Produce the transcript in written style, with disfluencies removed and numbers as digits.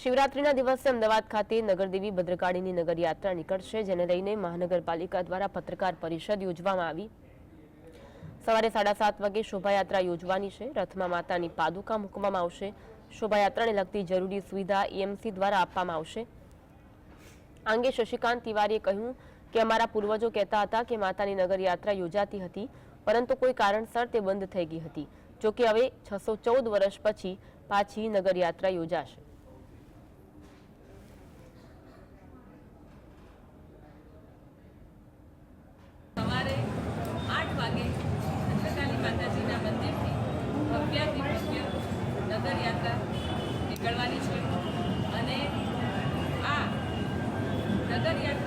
શિવરાત્રીના દિવસે અમદાવાદ ખાતે નગરદેવી ભદ્રકાળીની નગરયાત્રા નીકળશે, જેને લઈને મહાનગરપાલિકા દ્વારા પત્રકાર પરિષદ યોજવામાં આવી। સવારે 7:30 વાગે શોભાયાત્રા યોજવાની છે। રથમાં માતાની પાદુકા મૂકવામાં આવશે। શોભાયાત્રાને લગતી જરૂરી સુવિધા એએમસી દ્વારા આપવામાં આવશે। આ અંગે શશિકાંત તિવારીએ કહ્યું કે અમારા પૂર્વજો કહેતા હતા કે માતાની નગરયાત્રા યોજાતી હતી, પરંતુ કોઈ કારણસર તે બંધ થઈ ગઈ હતી। જો કે હવે 614 વર્ષ પછી પાછી નગરયાત્રા યોજાશે। સવારે 8 વાગે ભદ્રકાળી માતાજીના મંદિરથી ભવ્યાતિ ભવ્ય નગરયાત્રા નીકળવાની છે અને આ નગરયાત્રા